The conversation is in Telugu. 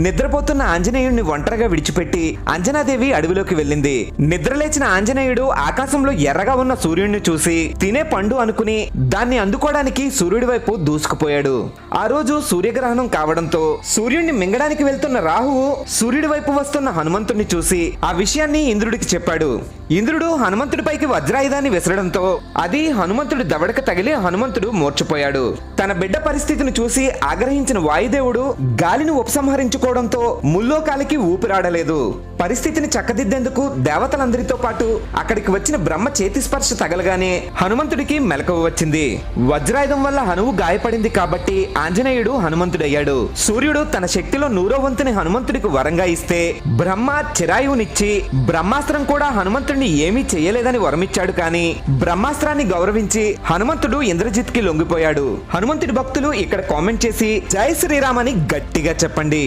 నిద్రపోతున్న ఆంజనేయుడిని ఒంటరిగా విడిచిపెట్టి అంజనాదేవి అడవిలోకి వెళ్ళింది. నిద్రలేచిన ఆంజనేయుడు ఆకాశంలో ఎర్రగా ఉన్న సూర్యుడిని చూసి తినే పండు అనుకుని దాన్ని అందుకోవడానికి సూర్యుడి వైపు దూసుకుపోయాడు. ఆ రోజు సూర్యగ్రహణం కావడంతో సూర్యుడిని మింగడానికి వెళ్తున్న రాహువు సూర్యుడి వైపు వస్తున్న హనుమంతుడిని చూసి ఆ విషయాన్ని ఇంద్రుడికి చెప్పాడు. ఇంద్రుడు హనుమంతుడిపైకి వజ్రాయుధాన్ని విసరడంతో అది హనుమంతుడి దవడకు తగిలి హనుమంతుడు మూర్ఛపోయాడు. తన బిడ్డ పరిస్థితిని చూసి ఆగ్రహించిన వాయుదేవుడు గాలిని ఉపసంహరించుకోవడంతో ముల్లోకాలకి ఊపిరాడలేదు. పరిస్థితిని చక్కదిద్దేందుకు దేవతలందరితో పాటు అక్కడికి వచ్చిన బ్రహ్మ చేతి స్పర్శ తగలగానే హనుమంతుడికి మెలకువ వచ్చింది. వజ్రాయుధం వల్ల హనువు గాయపడింది కాబట్టి ఆంజనేయుడు హనుమంతుడయ్యాడు. సూర్యుడు తన శక్తిలో 100వ వంతుని హనుమంతుడికి వరంగా ఇస్తే బ్రహ్మ చిరాయువునిచ్చి బ్రహ్మాస్త్రం కూడా హనుమంతుడిని ఏమీ చేయలేదని వరమిచ్చాడు. కానీ బ్రహ్మాస్త్రాన్ని గౌరవించి హనుమంతుడు ఇంద్రజిత్కి లొంగిపోయాడు. హనుమంతుడి భక్తులు ఇక్కడ కామెంట్ చేసి జై శ్రీరామ్ అని గట్టిగా చెప్పండి.